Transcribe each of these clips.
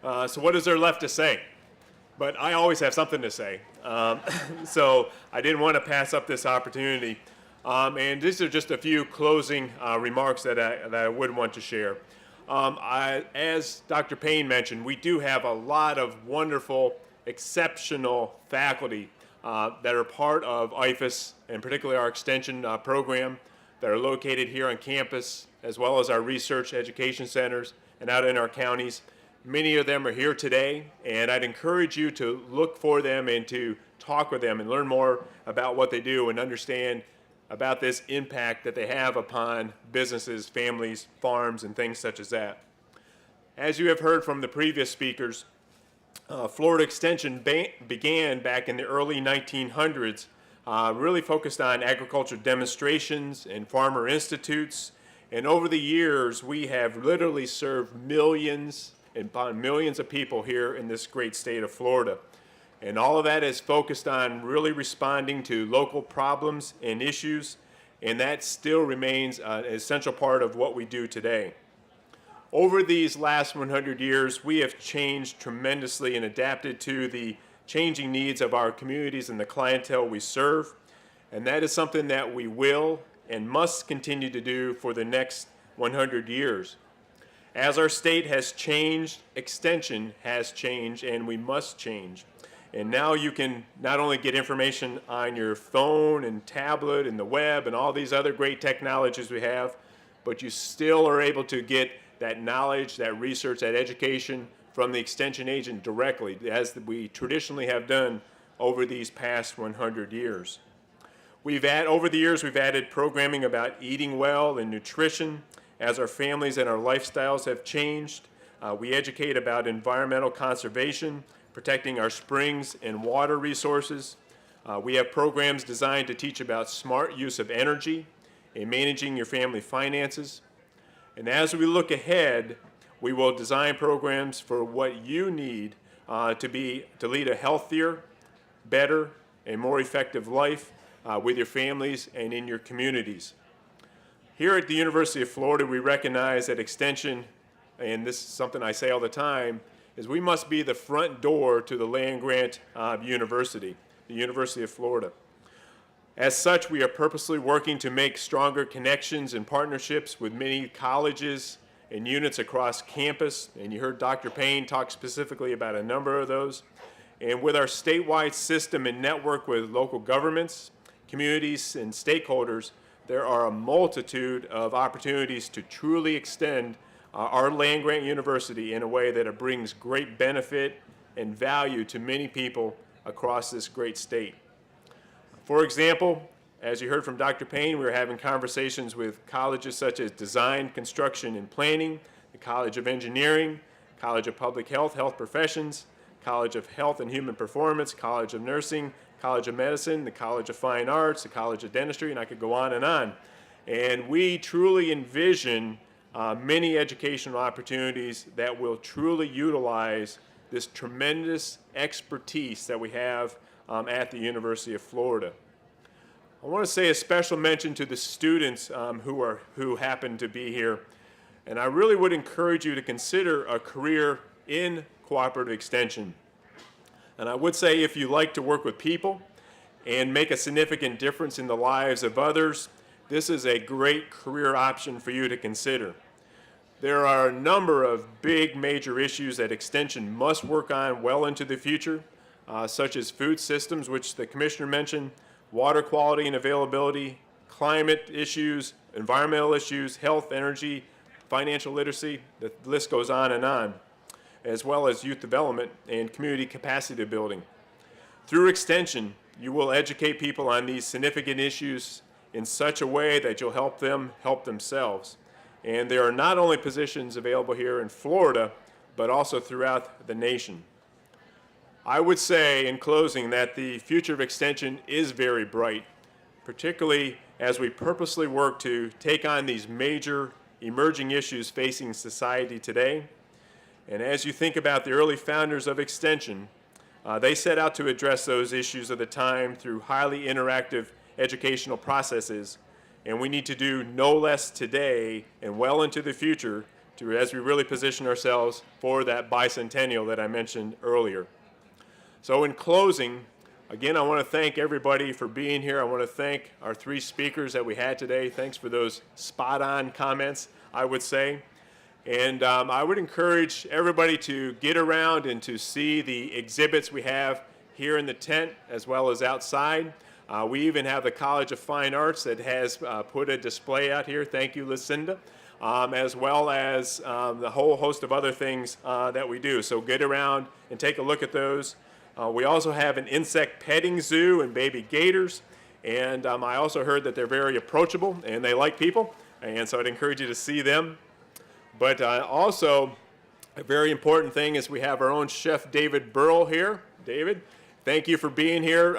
So what is there left to say? But I always have something to say. So I didn't want to pass up this opportunity. And these are just a few closing remarks that I would want to share. As Dr. Payne mentioned, we do have a lot of wonderful, exceptional faculty that are part of IFAS, and particularly our extension program, that are located here on campus, as well as our research education centers and out in our counties. Many of them are here today, and I'd encourage you to look for them and to talk with them and learn more about what they do and understand about this impact that they have upon businesses, families, farms, and things such as that. As you have heard from the previous speakers, Florida Extension began back in the early 1900s, really focused on agriculture demonstrations and farmer institutes. And over the years, we have literally served millions and millions of people here in this great state of Florida. And all of that is focused on really responding to local problems and issues, and that still remains an essential part of what we do today. Over these last 100 years, we have changed tremendously and adapted to the changing needs of our communities and the clientele we serve, and that is something that we will and must continue to do for the next 100 years. As our state has changed, extension has changed, and we must change. And now you can not only get information on your phone and tablet and the web and all these other great technologies we have, but you still are able to get that knowledge, that research, that education from the extension agent directly, as we traditionally have done over these past 100 years. Over the years, we've added programming about eating well and nutrition. As our families and our lifestyles have changed, we educate about environmental conservation, protecting our springs and water resources. We have programs designed to teach about smart use of energy and managing your family finances. And as we look ahead, we will design programs for what you need to lead a healthier, better, and more effective life with your families and in your communities. Here at the University of Florida, we recognize that extension, and this is something I say all the time, is we must be the front door to the land-grant university, the University of Florida. As such, we are purposely working to make stronger connections and partnerships with many colleges and units across campus, and you heard Dr. Payne talk specifically about a number of those. And with our statewide system and network with local governments, communities, and stakeholders, there are a multitude of opportunities to truly extend our land-grant university in a way that it brings great benefit and value to many people across this great state. For example, as you heard from Dr. Payne, we were having conversations with colleges such as Design, Construction, and Planning, the College of Engineering, College of Public Health, Health Professions, College of Health and Human Performance, College of Nursing, College of Medicine, the College of Fine Arts, the College of Dentistry, and I could go on and on. And we truly envision many educational opportunities that will truly utilize this tremendous expertise that we have at the University of Florida. I want to say a special mention to the students who happen to be here, and I really would encourage you to consider a career in cooperative extension. And I would say if you like to work with people and make a significant difference in the lives of others, this is a great career option for you to consider. There are a number of big major issues that extension must work on well into the future, such as food systems, which the Commissioner mentioned, water quality and availability, climate issues, environmental issues, health, energy, financial literacy, the list goes on, as well as youth development and community capacity building. Through extension, you will educate people on these significant issues in such a way that you'll help them help themselves. And there are not only positions available here in Florida, but also throughout the nation. I would say in closing that the future of extension is very bright, particularly as we purposely work to take on these major emerging issues facing society today. And as you think about the early founders of extension, they set out to address those issues of the time through highly interactive educational processes, and we need to do no less today and well into the future as we really position ourselves for that bicentennial that I mentioned earlier. So in closing, again, I want to thank everybody for being here. I want to thank our three speakers that we had today. Thanks for those spot-on comments, I would say. And I would encourage everybody to get around and to see the exhibits we have here in the tent as well as outside. We even have the College of Fine Arts that has put a display out here. Thank you, Lucinda. As well as the whole host of other things that we do. So get around and take a look at those. We also have an insect petting zoo and baby gators. And I also heard that they're very approachable and they like people. And so I'd encourage you to see them. But also, a very important thing is we have our own Chef David Burrell here. David, thank you for being here.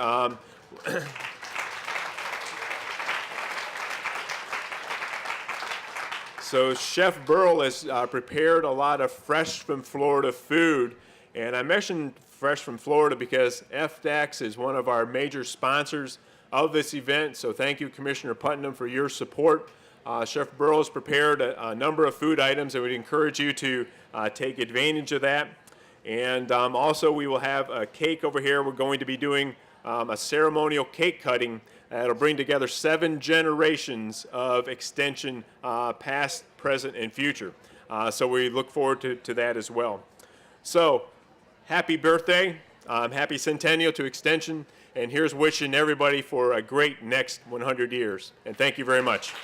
So Chef Burrell has prepared a lot of fresh from Florida food. And I mentioned fresh from Florida because FDAX is one of our major sponsors of this event. So thank you, Commissioner Putnam, for your support. Chef Burrell has prepared a number of food items and we'd encourage you to take advantage of that. And also we will have a cake over here. We're going to be doing a ceremonial cake cutting that'll bring together 7 generations of extension, past, present, and future. So we look forward to that as well. So happy birthday, happy centennial to Extension, and here's wishing everybody for a great next 100 years. And thank you very much.